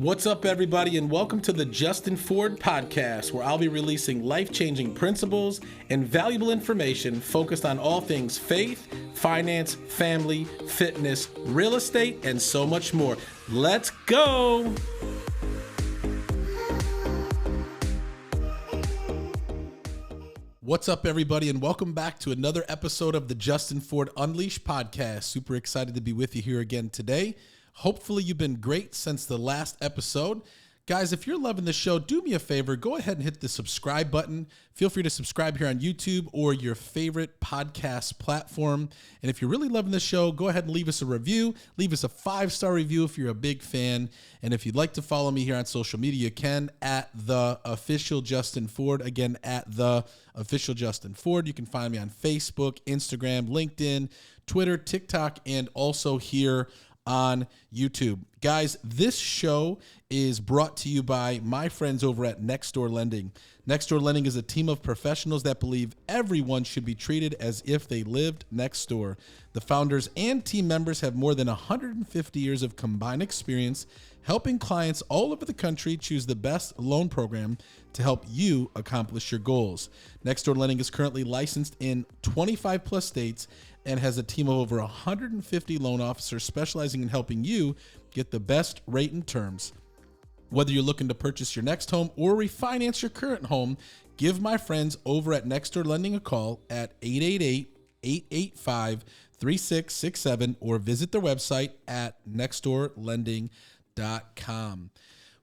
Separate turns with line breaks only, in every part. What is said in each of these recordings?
What's up, everybody, and welcome to the Justin Ford podcast, where I'll be releasing life-changing principles and valuable information focused on all things faith, finance, family, fitness, real estate, and so much more. Let's go! What's up, everybody, and welcome back to another episode of the Justin Ford Unleashed podcast. Super excited to be with you here again today. Hopefully you've been great since the last episode. Guys, if you're loving the show, do me a favor. Go ahead and hit the subscribe button. Feel free to subscribe here on YouTube or your favorite podcast platform. And if you're really loving the show, go ahead and leave us a review. Leave us a 5-star review if you're a big fan. And if you'd like to follow me here on social media, you can at the official Justin Ford. Again, at the official Justin Ford. You can find me on Facebook, Instagram, LinkedIn, Twitter, TikTok, and also here on YouTube. Guys, this show is brought to you by my friends over at Next Door Lending. Next Door Lending is a team of professionals that believe everyone should be treated as if they lived next door. The founders and team members have more than 150 years of combined experience helping clients all over the country choose the best loan program to help you accomplish your goals. Next Door Lending is currently licensed in 25 plus states and has a team of over 150 loan officers specializing in helping you get the best rate and terms. Whether you're looking to purchase your next home or refinance your current home, give my friends over at Next Door Lending a call at 888-885-3667 or visit their website at nextdoorlending.com.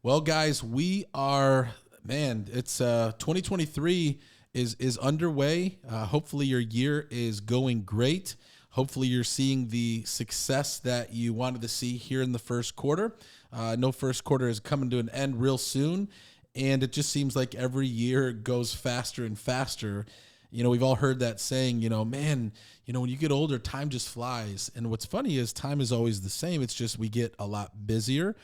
Well, guys, it's 2023 is underway. Hopefully your year is going great. Hopefully you're seeing the success that you wanted to see here in the first quarter. No, first quarter is coming to an end real soon, and it just seems like every year goes faster and faster. You know, we've all heard that saying, when you get older, time just flies. And what's funny is time is always the same. It's just we get a lot busier.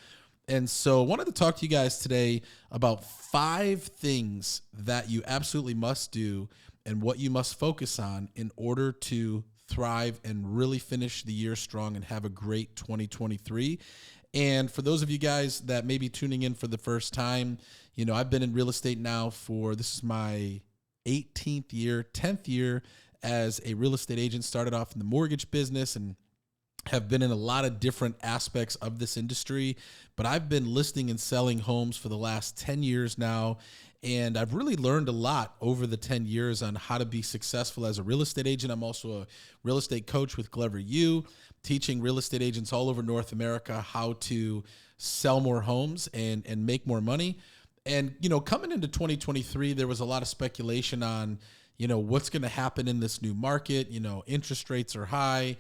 And so I wanted to talk to you guys today about 5 things that you absolutely must do and what you must focus on in order to thrive and really finish the year strong and have a great 2023. And for those of you guys that may be tuning in for the first time, I've been in real estate now this is my 10th year as a real estate agent. Started off in the mortgage business and have been in a lot of different aspects of this industry, but I've been listing and selling homes for the last 10 years now. And I've really learned a lot over the 10 years on how to be successful as a real estate agent. I'm also a real estate coach with Glover U, teaching real estate agents all over North America how to sell more homes and make more money. And, coming into 2023, there was a lot of speculation on, what's going to happen in this new market. Interest rates are high,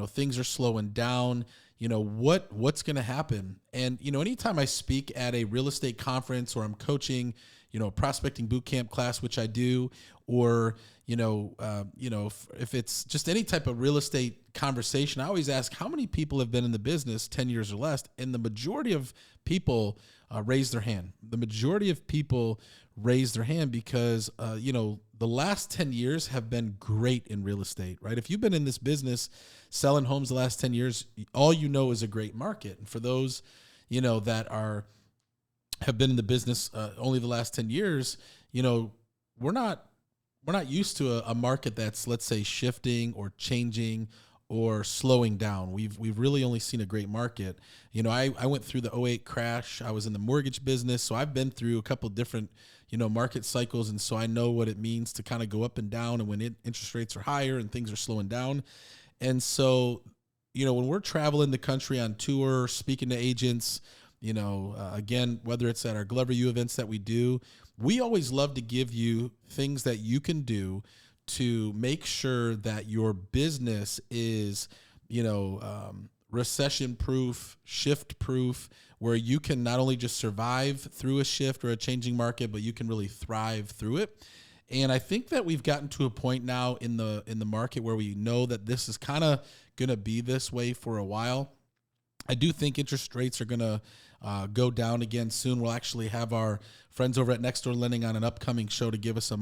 things are slowing down, what's going to happen. And, anytime I speak at a real estate conference or I'm coaching, a prospecting boot camp class, which I do, or, if it's just any type of real estate conversation, I always ask how many people have been in the business 10 years or less. And the majority of people raise their hand. The majority of people raise their hand because, the last 10 years have been great in real estate, right? If you've been in this business selling homes the last 10 years, all is a great market. And for those, that have been in the business only the last 10 years, we're not used to a market that's, let's say, shifting or changing or slowing down. We've really only seen a great market. I went through the '08 crash. I was in the mortgage business, so I've been through a couple different, market cycles, and so I know what it means to kind of go up and down, and when interest rates are higher and things are slowing down. And so, when we're traveling the country on tour, speaking to agents, again, whether it's at our Glover U events that we do, we always love to give you things that you can do to make sure that your business is, recession-proof, shift-proof, where you can not only just survive through a shift or a changing market, but you can really thrive through it. And I think that we've gotten to a point now in the market where we know that this is kind of going to be this way for a while. I do think interest rates are going to go down again soon. We'll actually have our friends over at Next Door Lending on an upcoming show to give us a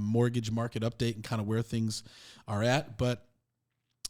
mortgage market update and kind of where things are at. But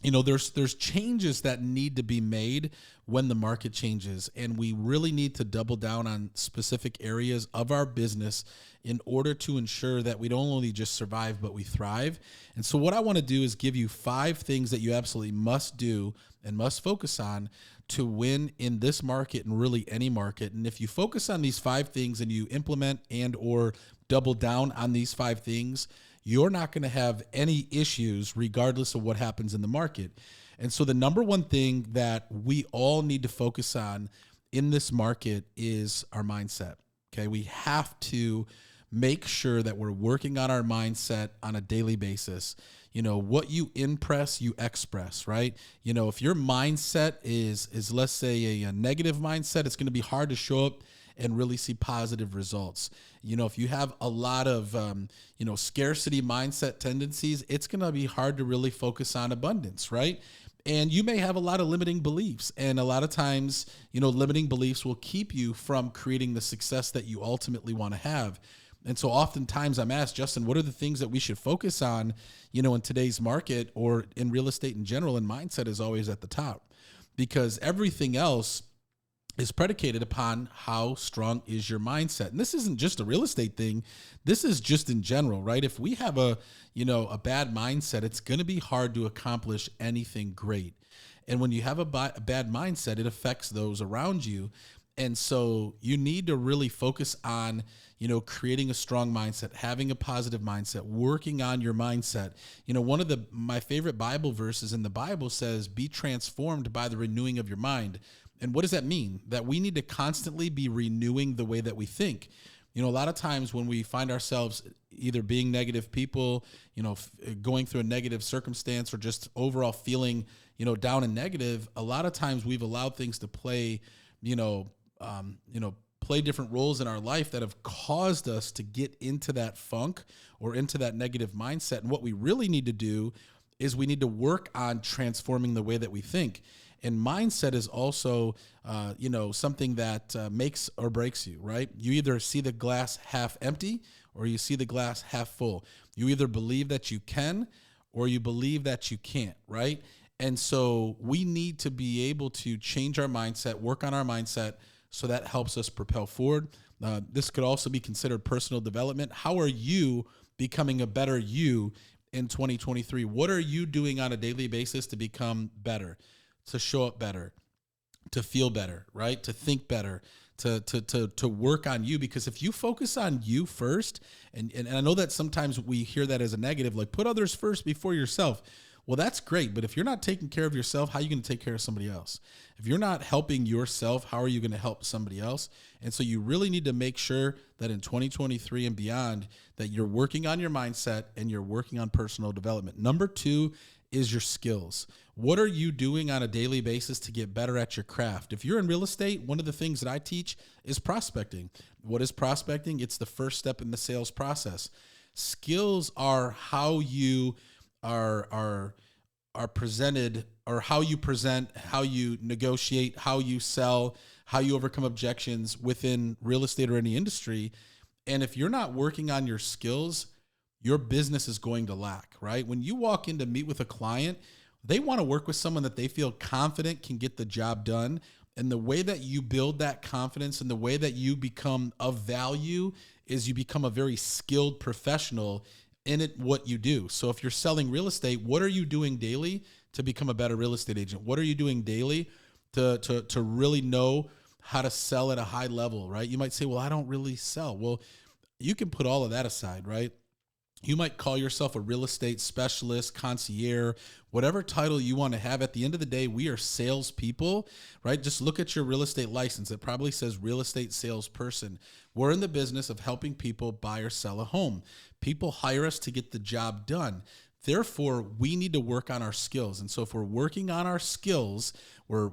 there's changes that need to be made when the market changes, and we really need to double down on specific areas of our business in order to ensure that we don't only just survive but we thrive. And so what I want to do is give you 5 things that you absolutely must do and must focus on to win in this market and really any market. And if you focus on these 5 things and you implement and or double down on these 5 things, you're not going to have any issues regardless of what happens in the market. And so the number one thing that we all need to focus on in this market is our mindset. Okay. We have to make sure that we're working on our mindset on a daily basis. What you impress, you express, right? If your mindset is let's say a negative mindset, it's going to be hard to show up and really see positive results. If you have a lot of, scarcity mindset tendencies, it's going to be hard to really focus on abundance, right? And you may have a lot of limiting beliefs. And a lot of times, limiting beliefs will keep you from creating the success that you ultimately want to have. And so oftentimes I'm asked, Justin, what are the things that we should focus on, in today's market or in real estate in general? And mindset is always at the top, because everything else is predicated upon how strong is your mindset. And this isn't just a real estate thing. This is just in general, right? If we have a bad mindset, it's going to be hard to accomplish anything great. And when you have a bad mindset, it affects those around you. And so you need to really focus on, creating a strong mindset, having a positive mindset, working on your mindset. One of my favorite Bible verses in the Bible says, be transformed by the renewing of your mind. And what does that mean? That we need to constantly be renewing the way that we think. A lot of times when we find ourselves either being negative people, going through a negative circumstance, or just overall feeling, down and negative, a lot of times we've allowed things to play different roles in our life that have caused us to get into that funk or into that negative mindset. And what we really need to do is we need to work on transforming the way that we think. And mindset is also, something that makes or breaks you, right? You either see the glass half empty or you see the glass half full. You either believe that you can or you believe that you can't, right? And so we need to be able to change our mindset, work on our mindset, so that helps us propel forward. This could also be considered personal development. How are you becoming a better you in 2023? What are you doing on a daily basis to become better, to show up better, to feel better, right? To think better, to work on you? Because if you focus on you first, and I know that sometimes we hear that as a negative, like put others first before yourself. Well, that's great. But if you're not taking care of yourself, how are you going to take care of somebody else? If you're not helping yourself, how are you going to help somebody else? And so you really need to make sure that in 2023 and beyond, that you're working on your mindset and you're working on personal development. Number 2 is your skills. What are you doing on a daily basis to get better at your craft? If you're in real estate, one of the things that I teach is prospecting. What is prospecting? It's the first step in the sales process. Skills are how you are presented, or how you present, how you negotiate, how you sell, how you overcome objections within real estate or any industry. And if you're not working on your skills, your business is going to lack, right? When you walk in to meet with a client, they want to work with someone that they feel confident can get the job done. And the way that you build that confidence and the way that you become of value is you become a very skilled professional in it, what you do. So if you're selling real estate, what are you doing daily to become a better real estate agent? What are you doing daily to really know how to sell at a high level, right? You might say, well, I don't really sell. Well, you can put all of that aside, right? You might call yourself a real estate specialist, concierge, whatever title you want to have. At the end of the day, we are salespeople, right? Just look at your real estate license. It probably says real estate salesperson. We're in the business of helping people buy or sell a home. People hire us to get the job done. Therefore, we need to work on our skills. And so if we're working on our skills, we're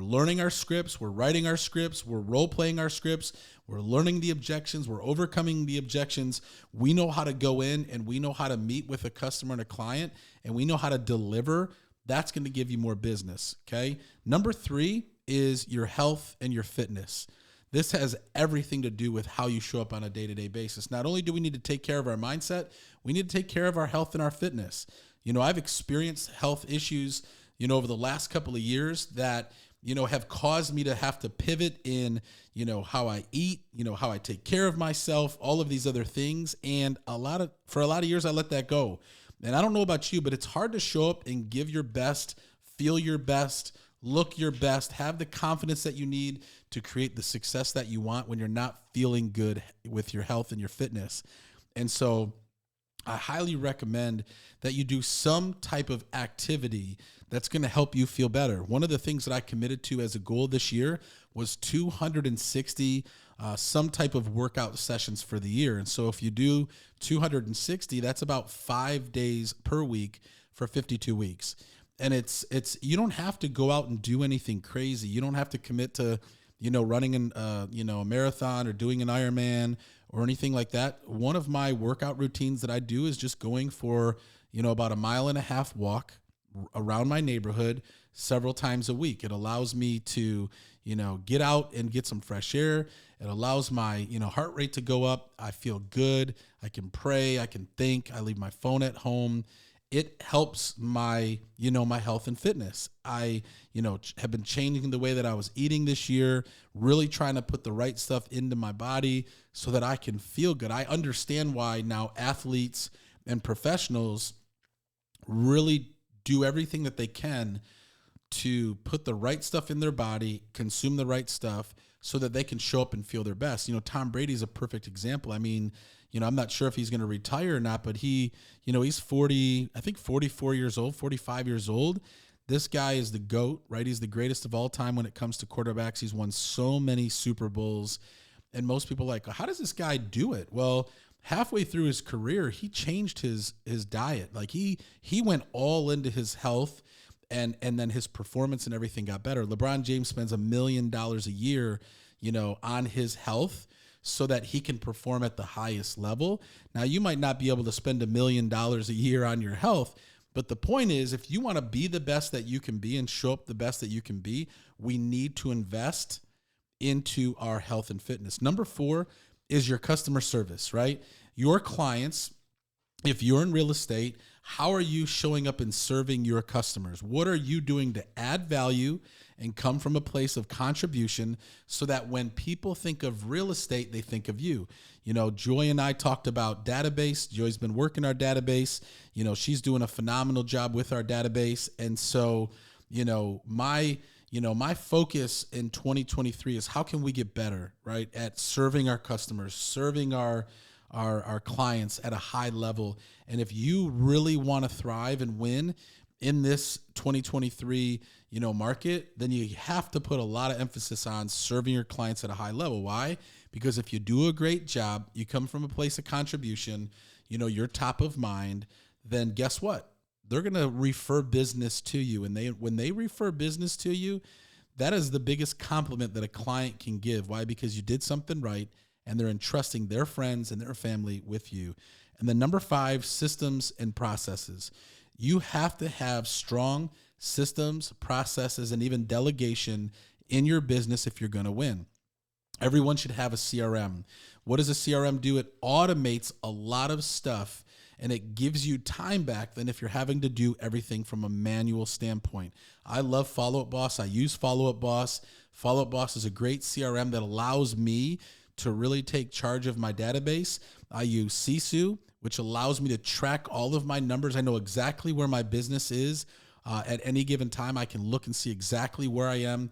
learning our scripts, we're writing our scripts, we're role-playing our scripts, we're learning the objections, we're overcoming the objections. We know how to go in and we know how to meet with a customer and a client, and we know how to deliver. That's going to give you more business, okay? Number 3 is your health and your fitness. This has everything to do with how you show up on a day-to-day basis. Not only do we need to take care of our mindset, we need to take care of our health and our fitness. I've experienced health issues, over the last couple of years that, have caused me to have to pivot in, how I eat, how I take care of myself, all of these other things. And for a lot of years, I let that go. And I don't know about you, but it's hard to show up and give your best, feel your best, look your best, have the confidence that you need to create the success that you want when you're not feeling good with your health and your fitness. And so I highly recommend that you do some type of activity that's going to help you feel better. One of the things that I committed to as a goal this year was 260 some type of workout sessions for the year. And so if you do 260, that's about 5 days per week for 52 weeks. And it's you don't have to go out and do anything crazy. You don't have to commit to, running a marathon or doing an Ironman or anything like that. One of my workout routines that I do is just going for, about a 1.5 mile walk around my neighborhood several times a week. It allows me to, get out and get some fresh air. It allows my, heart rate to go up. I feel good. I can pray. I can think. I leave my phone at home. It helps my, my health and fitness. I, have been changing the way that I was eating this year, really trying to put the right stuff into my body so that I can feel good. I understand why now athletes and professionals really do everything that they can to put the right stuff in their body, consume the right stuff so that they can show up and feel their best. Tom Brady's a perfect example. I mean, I'm not sure if he's going to retire or not, but he's 44 years old, 45 years old. This guy is the GOAT, right? He's the greatest of all time when it comes to quarterbacks. He's won so many Super Bowls. And most people are like, how does this guy do it? Well, halfway through his career, he changed his diet. Like he went all into his health, and then his performance and everything got better. LeBron James spends $1 million a year, on his health so that he can perform at the highest level. Now, you might not be able to spend $1 million a year on your health, but the point is, if you want to be the best that you can be and show up the best that you can be, we need to invest into our health and fitness. Number 4 is your customer service, right? Your clients, if you're in real estate, how are you showing up and serving your customers? What are you doing to add value and come from a place of contribution so that when people think of real estate, they think of you? Joy and I talked about database. Joy's been working our database. She's doing a phenomenal job with our database. And so, my focus in 2023 is how can we get better, right, at serving our customers, serving our clients at a high level. And if you really want to thrive and win in this 2023, market, then you have to put a lot of emphasis on serving your clients at a high level. Why? Because if you do a great job, you come from a place of contribution, you're top of mind, then guess what? They're going to refer business to you. And when they refer business to you, that is the biggest compliment that a client can give. Why? Because you did something right, and they're entrusting their friends and their family with you. And then number 5, systems and processes. You have to have strong systems, processes, and even delegation in your business if you're going to win. Everyone should have a CRM. What does a CRM do? It automates a lot of stuff, and it gives you time back than if you're having to do everything from a manual standpoint. I love Follow Up Boss. I use Follow Up Boss. Follow Up Boss is a great CRM that allows me to really take charge of my database. I use Sisu, which allows me to track all of my numbers. I know exactly where my business is at any given time. I can look and see exactly where I am.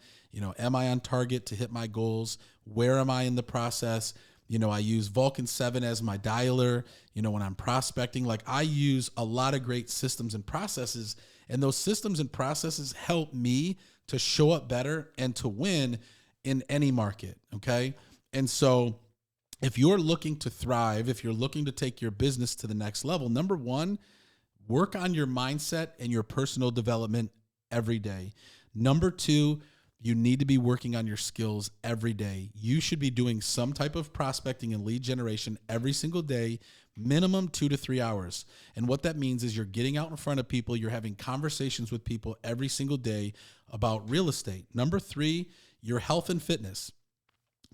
Am I on target to hit my goals? Where am I in the process? I use Vulcan 7 as my dialer, when I'm prospecting. Like, I use a lot of great systems and processes, and those systems and processes help me to show up better and to win in any market, okay? And so if you're looking to thrive, if you're looking to take your business to the next level, number 1, work on your mindset and your personal development every day. Number 2, you need to be working on your skills every day. You should be doing some type of prospecting and lead generation every single day, minimum 2 to 3 hours. And what that means is you're getting out in front of people, you're having conversations with people every single day about real estate. Number 3, your health and fitness.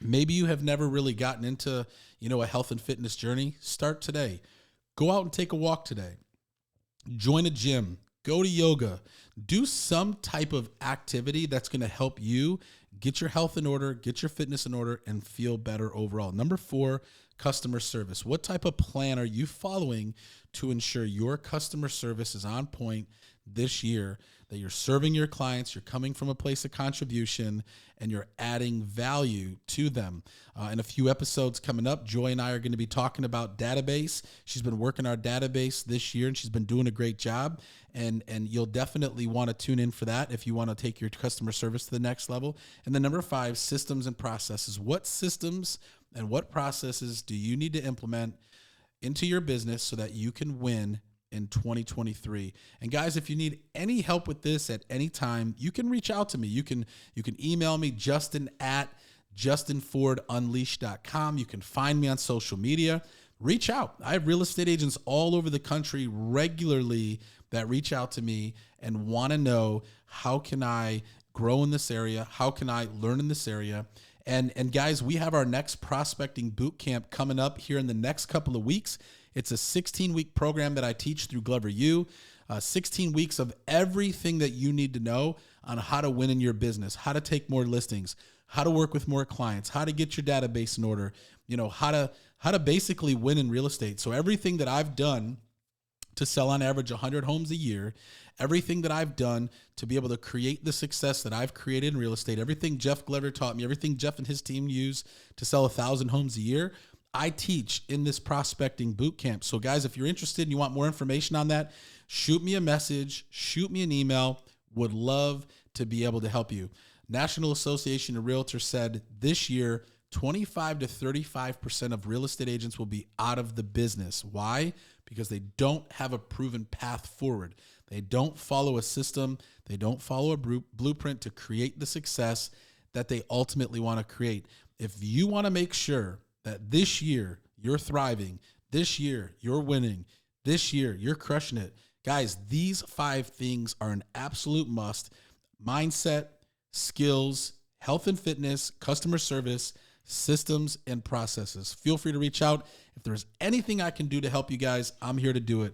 Maybe you have never really gotten into, a health and fitness journey. Start today. Go out and take a walk today. join a gym, go to yoga, do some type of activity that's going to help you get your health in order, get your fitness in order, and feel better overall. Number 4, customer service. What type of plan are you following to ensure your customer service is on point this year, that you're serving your clients, you're coming from a place of contribution, and you're adding value to them? In a few episodes coming up, Joy and I are going to be talking about database. She's been working our database this year, and she's been doing a great job. And you'll definitely want to tune in for that if you want to take your customer service to the next level. And then number 5, systems and processes. What systems and what processes do you need to implement into your business so that you can win in 2023? And guys, if you need any help with this at any time, you can reach out to me. You can email me, justin@justinfordunleashed.com. You can find me on social media. Reach out. I have real estate agents all over the country regularly that reach out to me and want to know, how can I grow in this area? How can I learn in this area? And guys, we have our next prospecting boot camp coming up here in the next couple of weeks. It's a 16-week program that I teach through Glover U. 16 weeks of everything that you need to know on how to win in your business, how to take more listings, how to work with more clients, how to get your database in order, how to basically win in real estate. So everything that I've done to sell on average 100 homes a year, everything that I've done to be able to create the success that I've created in real estate, everything Jeff Glover taught me, everything Jeff and his team use to sell 1,000 homes a year, I teach in this prospecting boot camp. So guys, if you're interested and you want more information on that, shoot me a message, shoot me an email. Would love to be able to help you. National Association of Realtors said this year, 25 to 35% of real estate agents will be out of the business. Why? Because they don't have a proven path forward. They don't follow a system. They don't follow a blueprint to create the success that they ultimately want to create. If you want to make sure that this year you're thriving, this year you're winning, this year you're crushing it, guys, these 5 things are an absolute must: mindset, skills, health and fitness, customer service, systems, and processes. Feel free to reach out. If there's anything I can do to help you guys, I'm here to do it.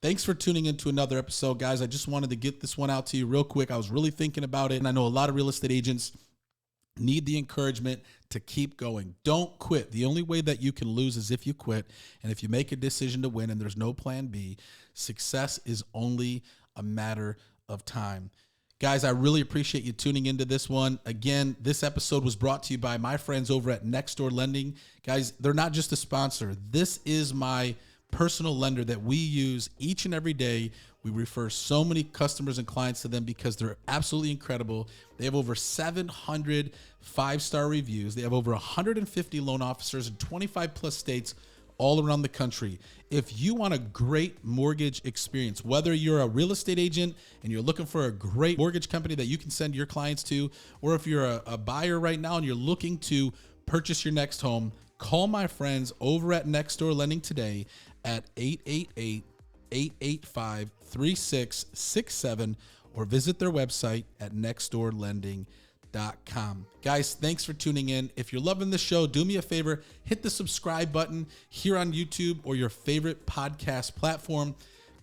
Thanks for tuning into another episode, guys. I just wanted to get this one out to you real quick. I was really thinking about it, and I know a lot of real estate agents need the encouragement to keep going. Don't quit. The only way that you can lose is if you quit. And if you make a decision to win and there's no plan B, success is only a matter of time. Guys, I really appreciate you tuning into this one. Again, this episode was brought to you by my friends over at Next Door Lending. Guys, they're not just a sponsor. This is my personal lender that we use each and every day. We refer so many customers and clients to them because they're absolutely incredible. They have over 700 5-star reviews. They have over 150 loan officers in 25 plus states all around the country. If you want a great mortgage experience, whether you're a real estate agent and you're looking for a great mortgage company that you can send your clients to, or if you're a buyer right now and you're looking to purchase your next home, call my friends over at Next Door Lending today at 888-885-3667 or visit their website at nextdoorlending.com. Guys, thanks for tuning in. If you're loving the show, do me a favor, hit the subscribe button here on YouTube or your favorite podcast platform.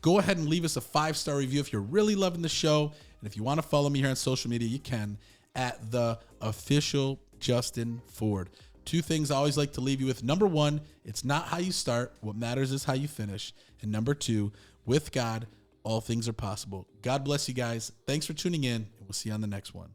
Go ahead and leave us a 5-star review if you're really loving the show. And if you want to follow me here on social media, you can at the official Justin Ford. 2 things I always like to leave you with. Number 1, it's not how you start. What matters is how you finish. And number 2, with God, all things are possible. God bless you guys. Thanks for tuning in, and we'll see you on the next one.